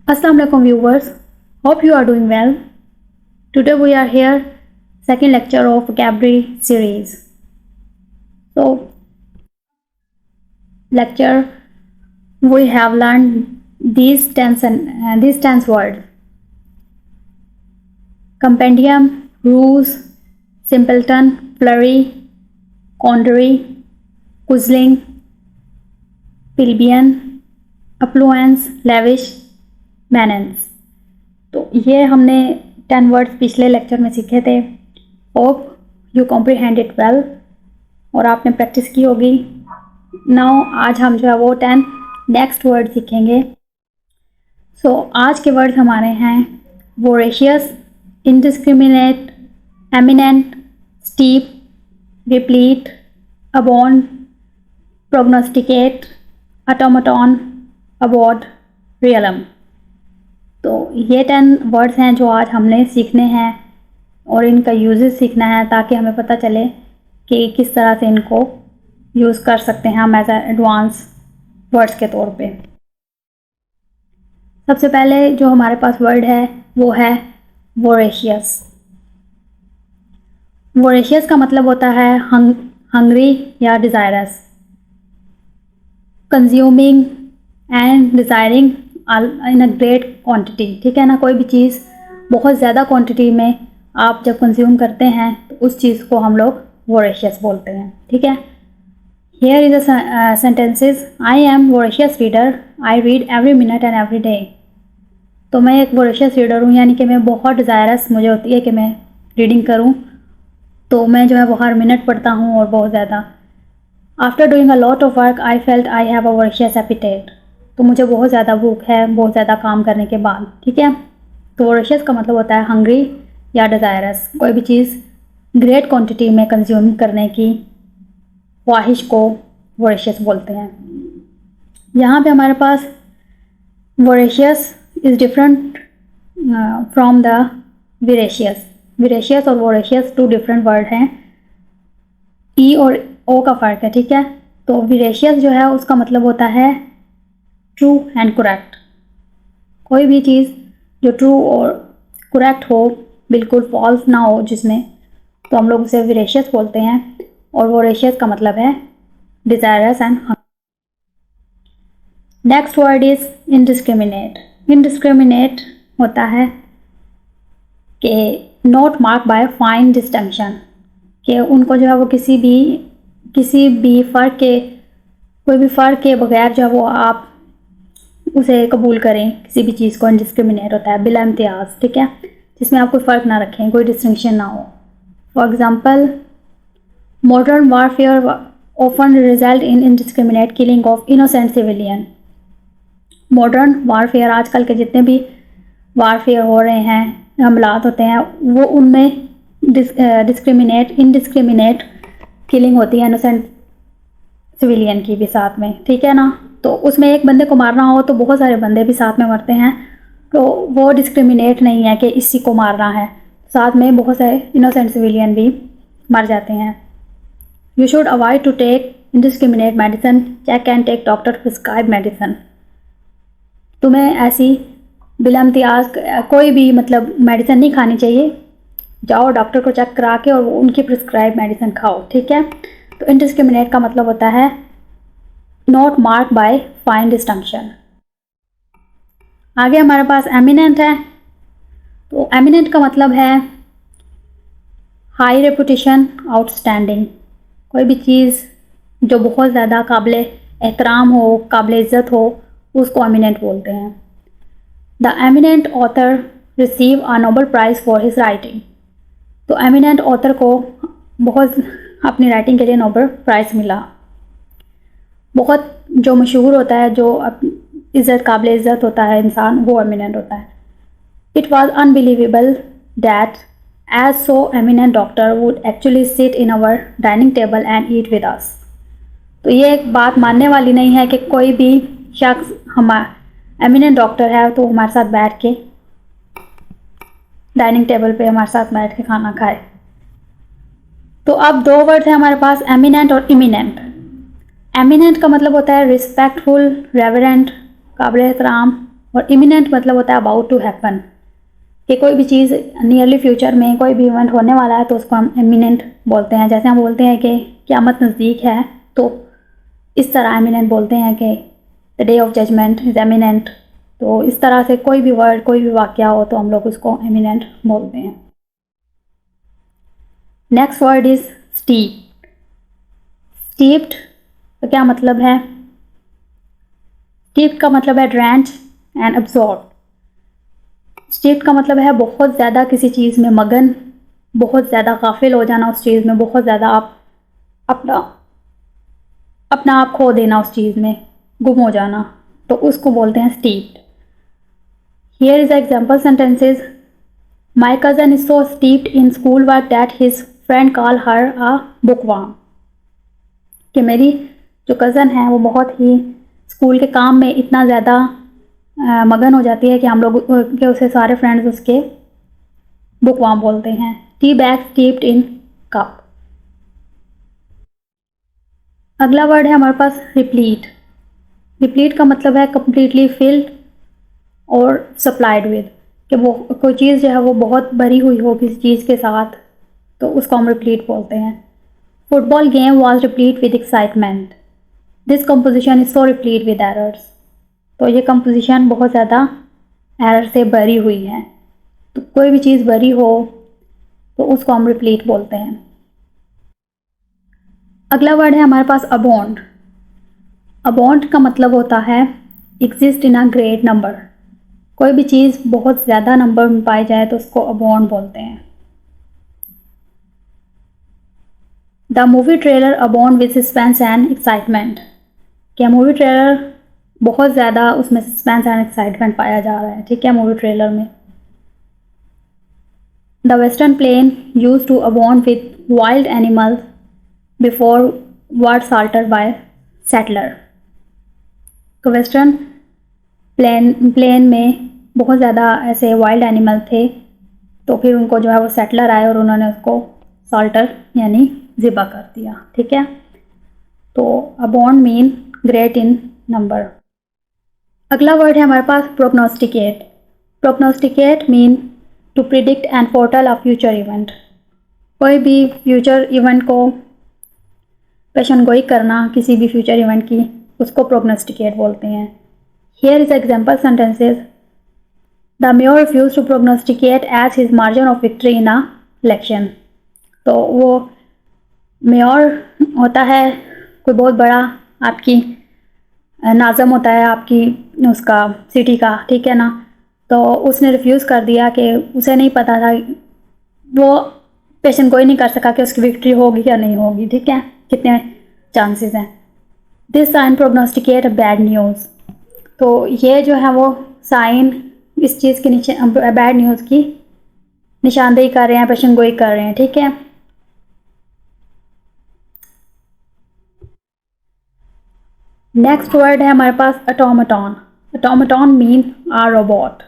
Assalamu alaikum viewers, hope you are doing well. Today we are here, second lecture of vocabulary series. So, lecture we have learned these tense words: compendium, ruse, simpleton, flurry, quandary, guzzling, plebeian, affluence, lavish, मैनेंस। तो ये हमने 10 words पिछले lecture में सीखे थे। Hope you comprehend it well और आपने practice की होगी। नाउ आज हम जो है वो 10 नेक्स्ट वर्ड सीखेंगे। सो आज के वर्ड्स हमारे हैं voracious, indiscriminate, eminent, steep, replete, abound, prognosticate, automaton, aboard, realm. तो ये 10 वर्ड्स हैं जो आज हमने सीखने हैं और इनका यूजेस सीखना है ताकि हमें पता चले कि किस तरह से इनको यूज़ कर सकते हैं हम एज एडवांस वर्ड्स के तौर पे। सबसे पहले जो हमारे पास वर्ड है वो है वोरेशियस। वोरेशियस का मतलब होता है हंग्री या desirous, consuming and desiring in a great quantity. ठीक है ना, कोई भी चीज़ बहुत ज़्यादा क्वांटिटी में आप जब कंज्यूम करते हैं तो उस चीज़ को हम लोग वोरेशियस बोलते हैं। ठीक है, here is a sentences, I am voracious reader, I read every minute and every day. तो मैं एक वोरेशियस रीडर हूँ, यानी कि मैं बहुत डिज़ायरस मुझे होती है कि मैं रीडिंग करूँ, तो मैं जो है वो हर मिनट पढ़ता हूँ और बहुत ज़्यादा। After doing a lot of work I felt I have a voracious epithet. तो मुझे बहुत ज़्यादा भूख है बहुत ज़्यादा काम करने के बाद। ठीक है, तो वोरेशियस का मतलब होता है हंग्री या डिज़ायरस, कोई भी चीज़ ग्रेट क्वांटिटी में कंज्यूम करने की ख्वाहिश को वोरेशियस बोलते हैं। यहाँ पे हमारे पास voracious is different from the veracious. Veracious और वोरेशियस 2 डिफरेंट वर्ड हैं, ई और ओ का फ़र्क है। ठीक है, तो विरेशियस जो है उसका मतलब होता है ट्रू एंड करेक्ट, कोई भी चीज़ जो ट्रू और करेक्ट हो, बिल्कुल फॉल्स ना हो जिसमें, तो हम लोग उसे विरेशियस बोलते हैं। और वोरेशियस का मतलब है desirous and next word is indiscriminate. Indiscriminate होता है कि not mark bye fine distinction, कि उनको जो है वो किसी भी फ़र्क के, कोई भी फ़र्क के बगैर जो है वो आप उसे कबूल करें, किसी भी चीज़ को इनडिस्क्रिमिनेट होता है, बिला इम्तियाज़। ठीक है, जिसमें आप कोई फ़र्क ना रखें, कोई डिस्टिंक्शन ना हो। For example, modern warfare often result in indiscriminate killing of innocent civilian. Modern warfare, आजकल के जितने भी वारफेयर हो रहे हैं, हमलात होते हैं, वो उनमें इनडिस्क्रिमिनेट किलिंग होती है इनोसेंट सिविलियन की भी साथ में। ठीक है ना, तो उसमें एक बंदे को मारना हो तो बहुत सारे बंदे भी साथ में मरते हैं, तो वो डिस्क्रिमिनेट नहीं है कि इसी को मारना है, साथ में बहुत सारे इनोसेंट सिविलियन भी मर जाते हैं। You should avoid to take indiscriminate medicine, check and take doctor prescribe medicine. तुम्हें ऐसी बिला इम्तियाज़ कोई भी मतलब मेडिसिन नहीं खानी चाहिए, जाओ डॉक्टर को चेक करा के और उनकी प्रिस्क्राइब मेडिसिन खाओ। ठीक है, तो इनडिस्क्रिमिनेट का मतलब होता है not mark bye fine distinction. आगे हमारे पास एमिनेंट है। तो एमिनेंट का मतलब है हाई रेपुटेशन, आउटस्टैंडिंग, कोई भी चीज़ जो बहुत ज़्यादा काबिल एहतराम हो, काबिल इज़्ज़त हो, उसको एमिनेंट बोलते हैं। The eminent author receive a Nobel prize for his writing. तो एमिनेंट ऑथर को बहुत अपनी राइटिंग के लिए नोबेल प्राइज़ मिला। बहुत जो मशहूर होता है, जो काबिल इज़्ज़त होता है इंसान, वो एमिनेंट होता है। It was unbelievable that as so eminent doctor would actually sit in our dining table and eat with us. तो ये एक बात मानने वाली नहीं है कि कोई भी शख्स हमारा एमिनेंट डॉक्टर है तो हमारे साथ बैठ के डाइनिंग टेबल पे हमारे साथ बैठ के खाना खाए। तो अब 2 वर्ड हैं हमारे पास, एमिनेंट और इमिनेंट। एमिनेंट का मतलब होता है रिस्पेक्टफुल, रेवरेंट, काबिल एहतराम, और इमिनेंट मतलब होता है अबाउट टू हैपन, कि कोई भी चीज़ नियरली फ्यूचर में कोई भी इवेंट होने वाला है तो उसको हम इमिनेंट बोलते हैं। जैसे हम बोलते हैं कि क़यामत नज़दीक है, तो इस तरह इमिनेंट बोलते हैं कि the day of judgement is imminent. तो इस तरह से कोई भी वर्ड, कोई भी वाक़या हो तो हम लोग उसको इमिनेंट बोलते हैं। Next word is steep. Steeped का क्या मतलब है? स्टीप्ड का मतलब है ड्रेंच एंड अब्सॉर्ब। स्टीप्ड का मतलब है बहुत ज़्यादा किसी चीज़ में मगन, बहुत ज़्यादा गाफिल हो जाना उस चीज़ में, बहुत ज़्यादा आप अपना आप खो देना उस चीज़ में, गुम हो जाना, तो उसको बोलते हैं steeped. Here is example sentences. My cousin is so steeped in school work that his friend call her a bookworm. कि मेरी जो कज़न है वो बहुत ही स्कूल के काम में इतना ज़्यादा मगन हो जाती है कि हम लोग के उसे सारे फ्रेंड्स उसके बुकवार्म बोलते हैं। Tea bag steeped in cup. अगला वर्ड है हमारे पास रिप्लीट। रिप्लीट का मतलब है कम्प्लीटली फिल्ड और सप्लाइड विद, कि वो कोई चीज़ जो है वो बहुत भरी हुई हो किसी चीज़ के साथ, तो उसको हम रिप्लीट बोलते हैं। Football game was replete with excitement. This composition is so replete with errors. तो ये कंपोजिशन बहुत ज़्यादा एरर से भरी हुई है। तो कोई भी चीज़ भरी हो तो उसको हम रिप्लीट बोलते हैं। अगला वर्ड है हमारे पास अबाउंड। अबाउंड का मतलब होता है exist in a great number. कोई भी चीज़ बहुत ज़्यादा नंबर में पाई जाए तो उसको अबाउंड बोलते हैं। The movie trailer abound with suspense and excitement. क्या मूवी ट्रेलर बहुत ज़्यादा उसमें सस्पेंस एंड एक्साइटमेंट पाया जा रहा है, ठीक है, मूवी ट्रेलर में। The western plain used to abound with wild animals before words altered by settler. तो वेस्टर्न प्लेन में बहुत ज़्यादा ऐसे वाइल्ड एनिमल थे, तो फिर उनको जो है वो सेटलर आए और उन्होंने उसको साल्टर यानी ज़िबा कर दिया, ठीक है। तो abound mean great in number. अगला वर्ड है हमारे पास prognosticate. Prognosticate mean to predict and foretell a future event. कोई भी फ्यूचर इवेंट को पेशन गोई करना, किसी भी फ्यूचर इवेंट की, उसको प्रोग्नोस्टिकेट बोलते हैं। Here is example sentences. The mayor refuse to prognosticate as his margin of victory in a election. तो वो मेयर होता है कोई बहुत बड़ा आपकी नाज़म होता है आपकी उसका सिटी का, ठीक है ना। तो उसने रिफ्यूज़ कर दिया कि उसे नहीं पता था, वो पेशेंट कोई नहीं कर सका कि उसकी विक्ट्री होगी या नहीं होगी, ठीक है, कितने चांसेस हैं। This sign prognosticate bad news. तो ये जो है वो साइन इस चीज़ के नीचे बैड न्यूज़ की निशानदेही कर रहे हैं, पेशेंट गोई कर रहे हैं, ठीक है। नेक्स्ट वर्ड है हमारे पास automaton. Automaton mean a robot.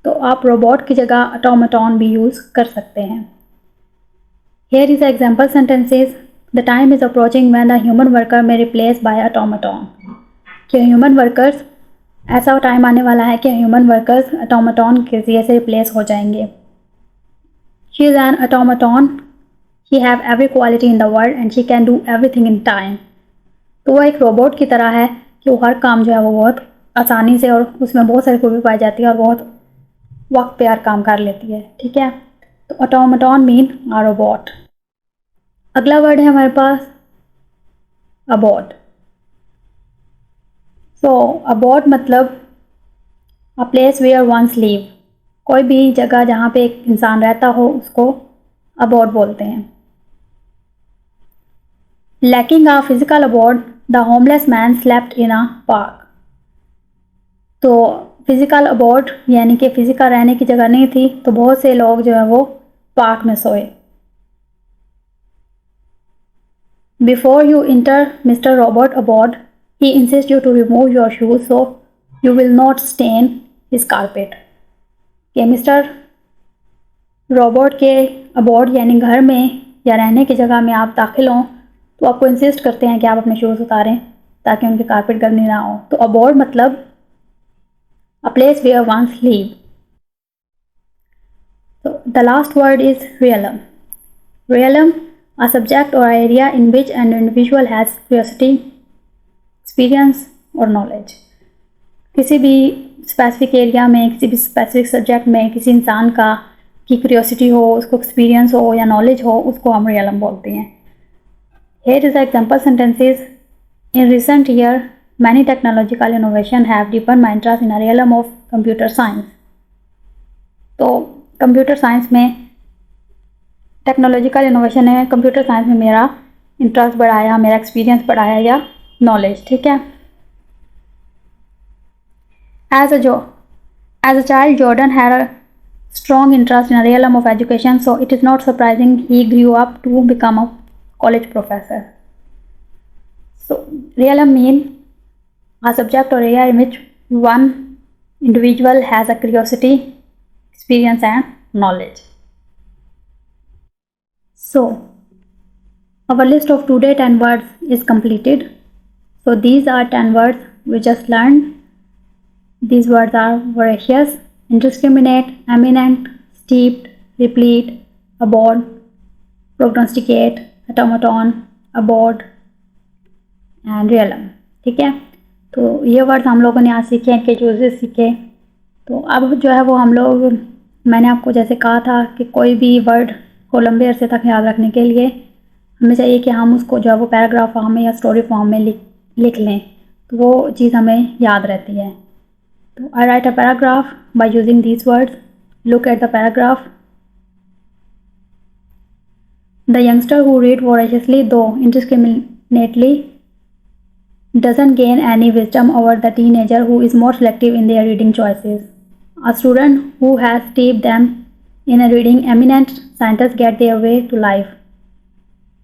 तो आप रोबोट की जगह ऑटोमेटॉन भी यूज़ कर सकते हैं। Here is example sentences. The time is approaching when the human worker में रिप्लेस बाय ऑटोमेटॉन। कि ह्यूमन वर्कर्स, ऐसा टाइम आने वाला है कि ह्यूमन वर्कर्स ऑटोमेटॉन के जरिए से रिप्लेस हो जाएंगे। She is an automaton, she have every quality in the world and she can do everything in time. तो वो एक रोबोट की तरह है कि वो हर काम जो है वो बहुत आसानी से, और उसमें बहुत सारी खूबी पाई जाती है और बहुत वक्त पे हर काम कर लेती है, ठीक है। तो ऑटोमेटॉन मीन आ रोबोट। अगला वर्ड है हमारे पास अबॉट। सो अबॉट मतलब a place where ones live. कोई भी जगह जहाँ पे एक इंसान रहता हो उसको अबॉट बोलते हैं। Lacking a physical abode the homeless man slept in a park. तो फिजिकल अबॉट यानी कि फिजिकल रहने की जगह नहीं थी, तो बहुत से लोग जो है वो पार्क में सोए। Before you enter mister Robert abode, he insist you to remove your shoes so you will not stain his carpet. कि मिस्टर रॉबर्ट के अबॉट यानी घर में या रहने की जगह में आप दाखिल हों तो आपको इंसिस्ट करते हैं कि आप अपने शूज़ उतारें ताकि उनके कारपेट गंदी ना हो। तो अबॉट मतलब a place where one live. So the last word is realm. Realm, a subject or area in which an individual has curiosity, experience or knowledge. किसी भी स्पेसिफिक एरिया में, किसी भी स्पेसिफिक सब्जेक्ट में किसी इंसान का की क्यूरियोसिटी हो, उसको एक्सपीरियंस हो या नॉलेज हो, उसको हम रियलम बोलते हैं. Here is the example sentences. In recent year, many technological innovation have deepened my interest in a realm of computer science. तो कंप्यूटर साइंस में टेक्नोलॉजिकल इनोवेशन ने कंप्यूटर साइंस में मेरा इंटरेस्ट बढ़ाया, मेरा एक्सपीरियंस बढ़ाया या नॉलेज. ठीक है. As a child, Jordan had a strong interest in a realm of education, so it is not surprising he grew up to become a college professor. So, realm mean a subject or area in which one individual has a curiosity, experience and knowledge. So, our list of today 10 words is completed. So, these are 10 words we just learned. These words are voracious, indiscriminate, eminent, steeped, replete, abhorred, prognosticate, automaton, abhorred and realm. ठीक है. तो ये words हम लोगों ने आज सीखे, इनके यूजेस सीखे. तो अब जो है वो हम लोग, मैंने आपको जैसे कहा था कि कोई भी वर्ड को लंबे अरसे तक याद रखने के लिए हमें चाहिए कि हम उसको जो है वो पैराग्राफ फॉर्म में या स्टोरी फॉर्म में लिख लें, तो वो चीज़ हमें याद रहती है. तो I write a paragraph by using these words. Look at the paragraph. The youngster who reads voraciously, though indiscriminately, doesn't gain any wisdom over the teenager who is more selective in their reading choices. A student who has steeped them in a reading, eminent scientists get their way to life.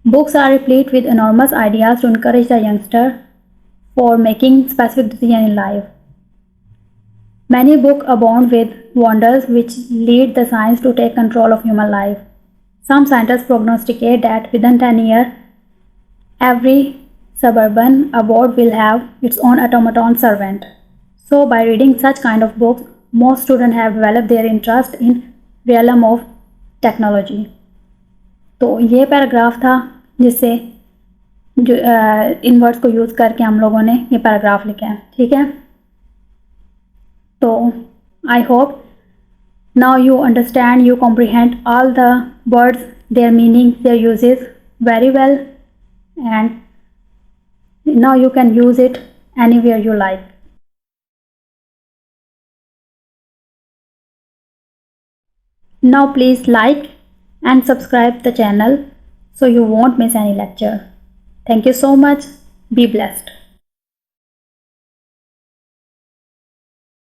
Books are replete with enormous ideas to encourage the youngster for making specific decisions in life. Many books abound with wonders which lead the science to take control of human life. Some scientists prognosticate that within 10 years, every suburban abode will have its own automaton servant. So, by reading such kind of books, most students have developed their interest in realm of technology. तो ये paragraph था जिससे जो इन words को use करके हम लोगों ने ये पैराग्राफ लिखा है. ठीक है. तो I hope now you understand, you comprehend all the words, their meaning, their uses very well, and now you can use it anywhere you like. Now please like and subscribe the channel so you won't miss any lecture. Thank you so much. Be blessed.